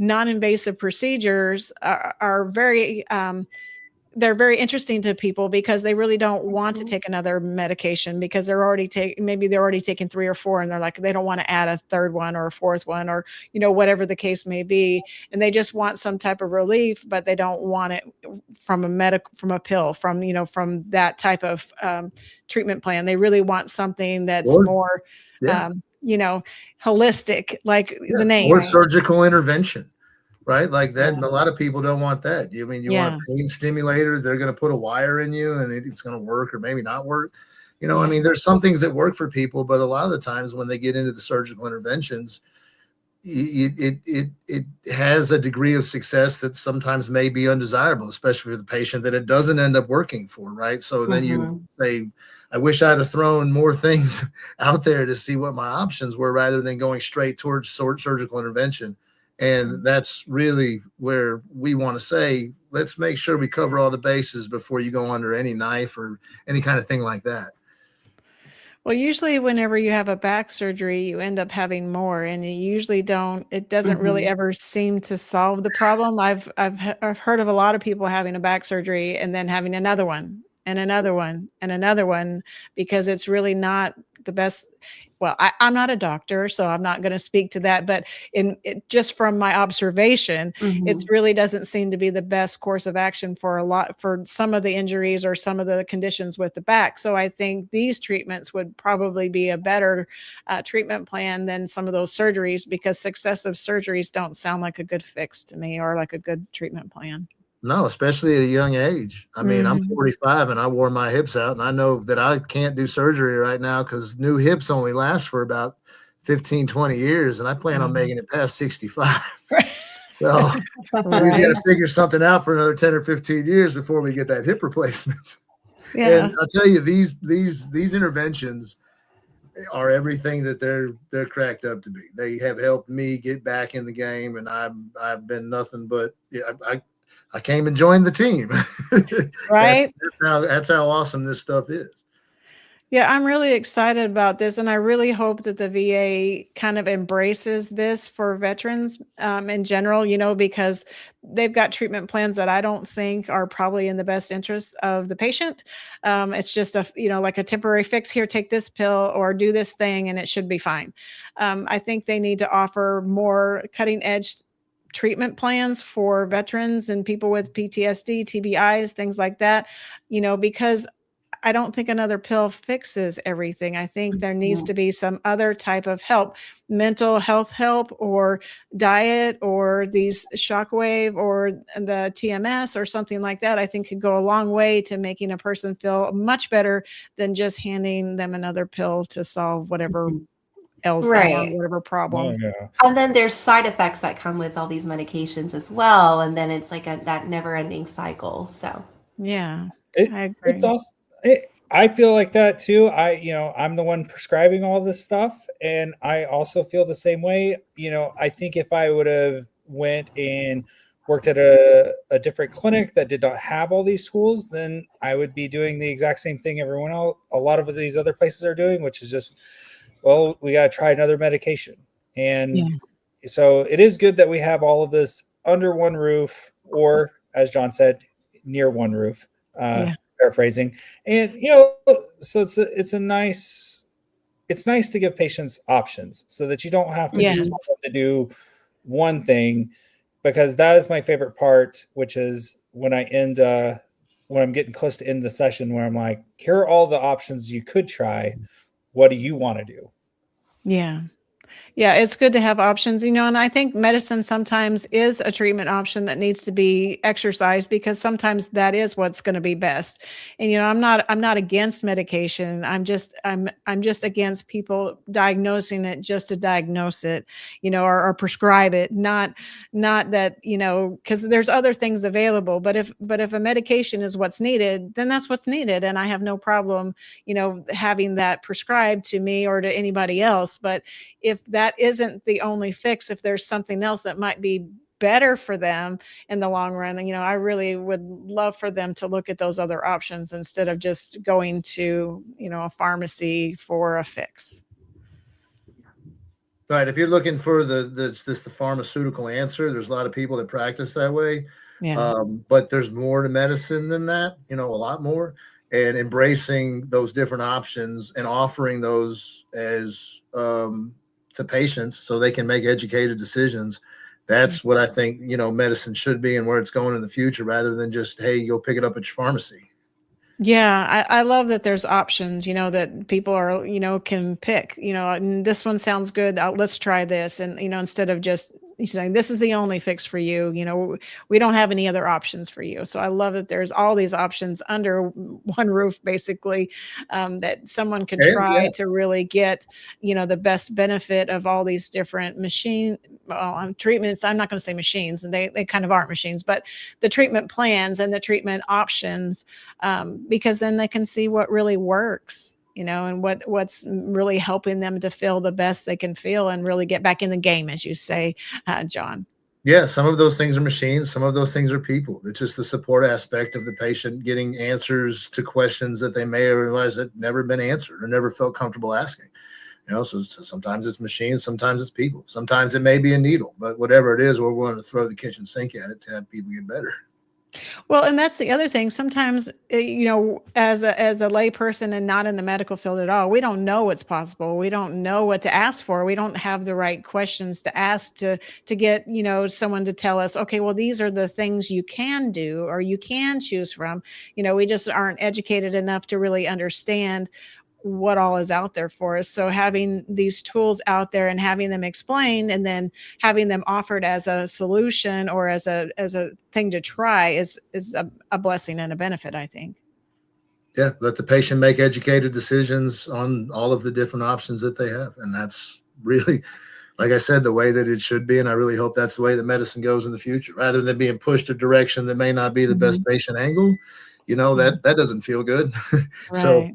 non-invasive procedures are very they're very interesting to people because they really don't want to take another medication because they're already taking 3 or 4 and they're like, they don't want to add a third one or a fourth one or, whatever the case may be. And they just want some type of relief, but they don't want it from a pill, from that type of treatment plan. They really want something that's more, holistic, like the name. Or surgical intervention. Right, like that, and a lot of people don't want that. You want a pain stimulator? They're going to put a wire in you, and it's going to work, or maybe not work. I mean, there's some things that work for people, but a lot of the times when they get into the surgical interventions, it has a degree of success that sometimes may be undesirable, especially for the patient that it doesn't end up working for. Right, so then you say, I wish I'd have thrown more things out there to see what my options were, rather than going straight towards surgical intervention. And that's really where we want to say, let's make sure we cover all the bases before you go under any knife or any kind of thing like that. Well, usually whenever you have a back surgery, you end up having more, and it doesn't really ever seem to solve the problem. I've heard of a lot of people having a back surgery and then having another one and another one and another one, because it's really not the best. Well, I'm not a doctor, so I'm not going to speak to that. But just from my observation, it really doesn't seem to be the best course of action for some of the injuries or some of the conditions with the back. So I think these treatments would probably be a better treatment plan than some of those surgeries, because successive surgeries don't sound like a good fix to me or like a good treatment plan. No, especially at a young age. I mean, I'm 45 and I wore my hips out, and I know that I can't do surgery right now because new hips only last for about 15, 20 years, and I plan on making it past 65. So we've got to figure something out for another 10 or 15 years before we get that hip replacement. Yeah. And I'll tell you, these interventions are everything that they're cracked up to be. They have helped me get back in the game, and I've been nothing but I came and joined the team. Right. That's how awesome this stuff is. Yeah, I'm really excited about this, and I really hope that the VA kind of embraces this for veterans in general, because they've got treatment plans that I don't think are probably in the best interest of the patient. It's just like a temporary fix. Here, take this pill or do this thing, and it should be fine. I think they need to offer more cutting edge treatment plans for veterans and people with PTSD, TBIs, things like that, because I don't think another pill fixes everything. I think there needs to be some other type of help, mental health help, or diet, or these shockwave, or the TMS, or something like that. I think could go a long way to making a person feel much better than just handing them another pill to solve whatever else or whatever problem. And then there's side effects that come with all these medications as well, and then it's like that never-ending cycle. So I agree. It's also I feel like that too. I'm the one prescribing all this stuff, and I also feel the same way. I think if I would have went and worked at a different clinic that did not have all these tools, then I would be doing the exact same thing everyone else, a lot of these other places are doing, which is just, well, we got to try another medication. And so it is good that we have all of this under one roof, or as John said, near one roof, paraphrasing. And, so it's nice to give patients options so that you don't have to just want them to do one thing, because that is my favorite part, which is when I'm getting close to end the session, where I'm like, here are all the options you could try. What do you want to do? Yeah, it's good to have options, and I think medicine sometimes is a treatment option that needs to be exercised, because sometimes that is what's going to be best. And I'm not against medication. I'm just against people diagnosing it just to diagnose it, or prescribe it. Not that, because there's other things available. But if a medication is what's needed, then that's what's needed, and I have no problem, having that prescribed to me or to anybody else. But if that isn't the only fix, if there's something else that might be better for them in the long run, I really would love for them to look at those other options instead of just going to, a pharmacy for a fix. Right. If you're looking for the pharmaceutical answer, there's a lot of people that practice that way. Yeah. But there's more to medicine than that, a lot more. And embracing those different options and offering those as to patients so they can make educated decisions. That's what I think, medicine should be and where it's going in the future, rather than just, hey, go pick it up at your pharmacy. Yeah, I love that there's options, that people are, can pick, and this one sounds good. Let's try this. And, instead of just saying, this is the only fix for you, we don't have any other options for you. So I love that there's all these options under one roof, basically, that someone could try to really get, the best benefit of all these different treatments. I'm not going to say machines, and they kind of aren't machines, but the treatment plans and the treatment options, because then they can see what really works, and what's really helping them to feel the best they can feel and really get back in the game, as you say, John. Yeah, some of those things are machines. Some of those things are people. It's just the support aspect of the patient getting answers to questions that they may have realized that never been answered or never felt comfortable asking. So sometimes it's machines, sometimes it's people, sometimes it may be a needle, but whatever it is, we're willing to throw the kitchen sink at it to have people get better. Well, and that's the other thing. Sometimes, as a lay person and not in the medical field at all, we don't know what's possible. We don't know what to ask for. We don't have the right questions to ask to get, someone to tell us, okay, well, these are the things you can do or you can choose from. We just aren't educated enough to really understand what all is out there for us. So having these tools out there and having them explained and then having them offered as a solution or as a thing to try is a blessing and a benefit, I think. Yeah, let the patient make educated decisions on all of the different options that they have. And that's really, like I said, the way that it should be. And I really hope that's the way that medicine goes in the future, rather than being pushed a direction that may not be the best patient angle. That doesn't feel good. Right. So,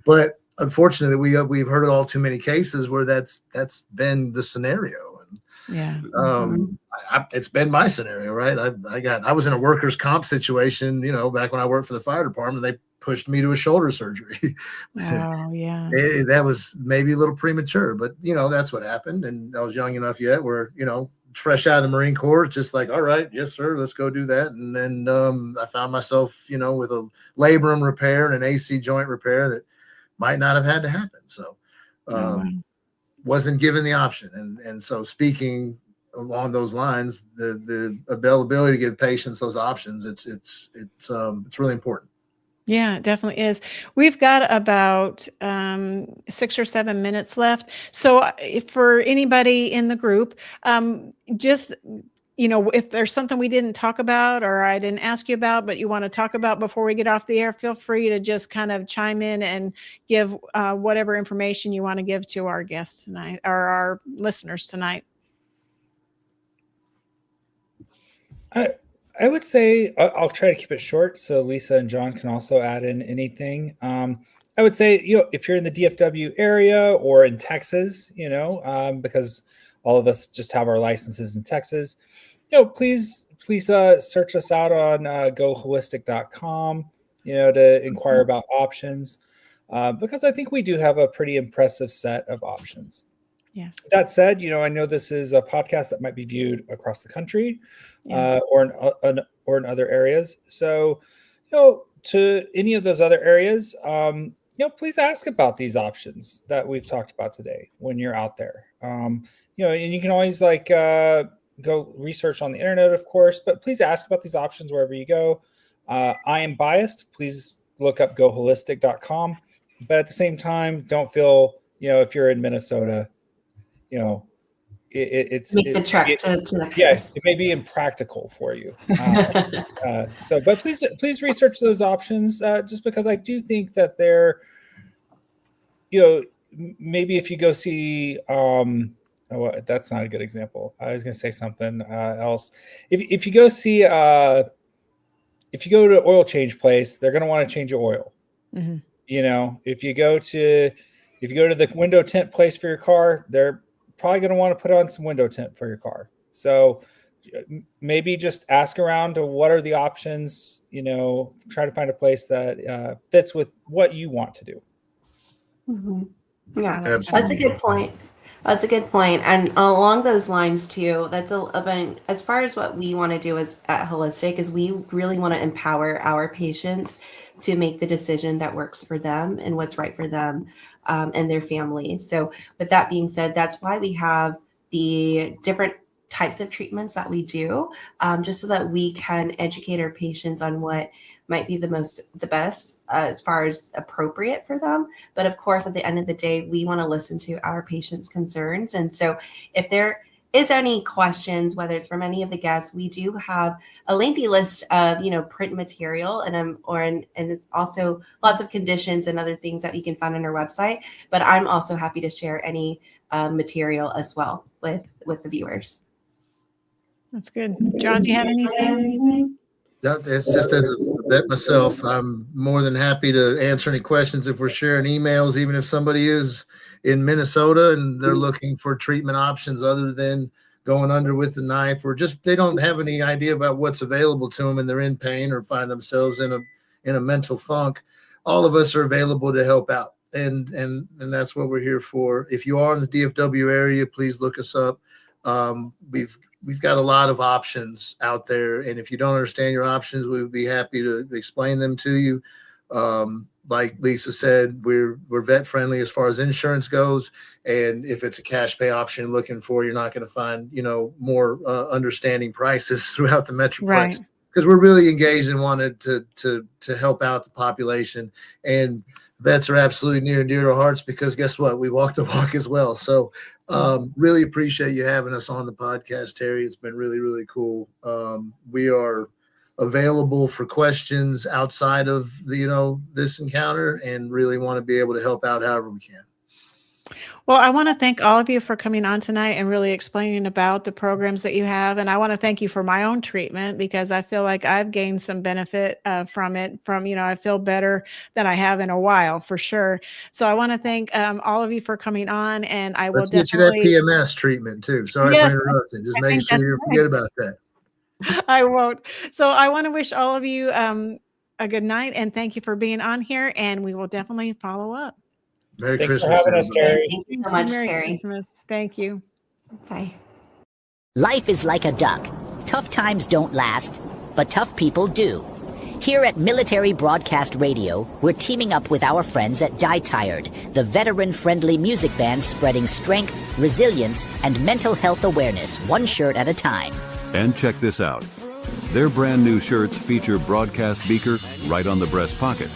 but unfortunately, we've heard all too many cases where that's been the scenario. Yeah. It's been my scenario, right? I was in a workers' comp situation, back when I worked for the fire department. They pushed me to a shoulder surgery. Oh, yeah. That was maybe a little premature, but that's what happened. And I was young enough yet where, fresh out of the Marine Corps, just like, all right, yes, sir, let's go do that. And then I found myself, with a labrum repair and an AC joint repair that might not have had to happen. So wasn't given the option. And so speaking along those lines, the availability to give patients those options, it's really important. Yeah, it definitely is. We've got about 6 or 7 minutes left. So for anybody in the group, just, if there's something we didn't talk about or I didn't ask you about, but you want to talk about before we get off the air, feel free to just kind of chime in and give whatever information you want to give to our guests tonight or our listeners tonight. I would say I'll try to keep it short so Lisa and John can also add in anything. I would say, if you're in the DFW area or in Texas, because all of us just have our licenses in Texas, please search us out on goholistiq.com, to inquire about options, because I think we do have a pretty impressive set of options. Yes. That said, I know this is a podcast that might be viewed across the country, or in other areas. So, to any of those other areas, please ask about these options that we've talked about today when you're out there. And you can always go research on the internet, of course, but please ask about these options wherever you go. I am biased. Please look up goholistiq.com. But at the same time, don't feel, if you're in Minnesota, it's make the trek to Texas. Yes, it may be impractical for you. But please research those options, just because I do think that they're, maybe if you go see, that's not a good example. I was going to say something else. If you go see, if you go to an oil change place, they're going to want to change your oil. Mm-hmm. If you go to the window tint place for your car, they're probably going to want to put on some window tint for your car. So maybe just ask around to what are the options, try to find a place that fits with what you want to do. Mm-hmm. Yeah, Absolutely. That's a good point. That's a good point. And along those lines too, as far as what we want to do as at Holistiq is we really want to empower our patients to make the decision that works for them and what's right for them and their family. So with that being said, that's why we have the different types of treatments that we do, just so that we can educate our patients on what might be the best as far as appropriate for them. But of course, at the end of the day, we want to listen to our patients' concerns. And so if there is any questions, whether it's from any of the guests, we do have a lengthy list of, print material and it's also lots of conditions and other things that you can find on our website. But I'm also happy to share any material as well with the viewers. That's good. John, do you have anything? It's just as a vet myself, I'm more than happy to answer any questions if we're sharing emails, even if somebody is in Minnesota and they're looking for treatment options other than going under with the knife, or just they don't have any idea about what's available to them and they're in pain or find themselves in a mental funk. All of us are available to help out. And that's what we're here for. If you are in the DFW area, please look us up. We've got a lot of options out there, and if you don't understand your options, we would be happy to explain them to you. Like Lisa said, we're vet friendly as far as insurance goes, and if it's a cash pay option you're looking for, you're not going to find more understanding prices throughout the metroplex. Right. Because we're really engaged and wanted to help out the population, and vets are absolutely near and dear to our hearts because guess what? We walk the walk as well. So really appreciate you having us on the podcast, Terry. It's been really, really cool. We are available for questions outside of this encounter and really want to be able to help out however we can. Well, I want to thank all of you for coming on tonight and really explaining about the programs that you have. And I want to thank you for my own treatment because I feel like I've gained some benefit from it. I feel better than I have in a while, for sure. So I want to thank all of you for coming on, and I will get you that PMS treatment too. Sorry for interrupting. Just make sure you forget about that. I won't. So I want to wish all of you a good night, and thank you for being on here, and we will definitely follow up. Merry Thanks Christmas. for having us, Terry. Thank you so much, Merry Terry. Christmas. Thank you. Bye. Life is like a duck. Tough times don't last, but tough people do. Here at Military Broadcast Radio, we're teaming up with our friends at Die Tired, the veteran-friendly music band spreading strength, resilience, and mental health awareness one shirt at a time. And check this out. Their brand new shirts feature broadcast beaker right on the breast pocket.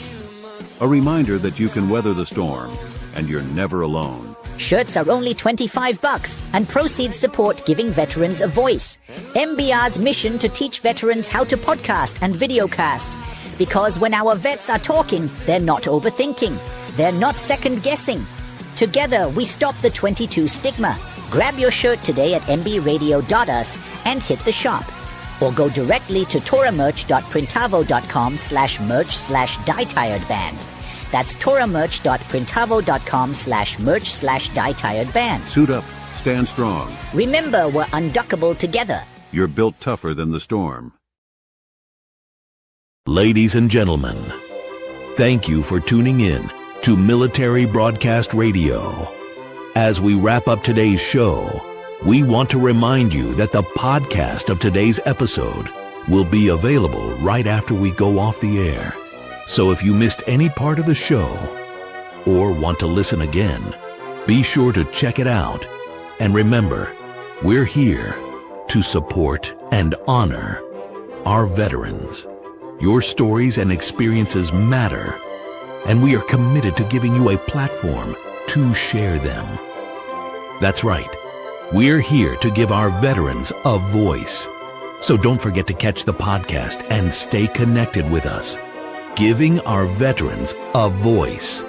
A reminder that you can weather the storm and you're never alone. Shirts are only $25 and proceeds support giving veterans a voice. MBR's mission to teach veterans how to podcast and videocast. Because when our vets are talking, they're not overthinking. They're not second-guessing. Together, we stop the 22 stigma. Grab your shirt today at mbradio.us and hit the shop. Or go directly to toramerch.printavo.com/merch/dietiredband. That's toramerch.printavo.com/merch/dietiredband. Suit up, stand strong. Remember, we're unduckable together. You're built tougher than the storm. Ladies and gentlemen, thank you for tuning in to Military Broadcast Radio. As we wrap up today's show, we want to remind you that the podcast of today's episode will be available right after we go off the air. So if you missed any part of the show or want to listen again, be sure to check it out. And remember, we're here to support and honor our veterans. Your stories and experiences matter, and we are committed to giving you a platform to share them. That's right. We're here to give our veterans a voice. So don't forget to catch the podcast and stay connected with us. Giving our veterans a voice.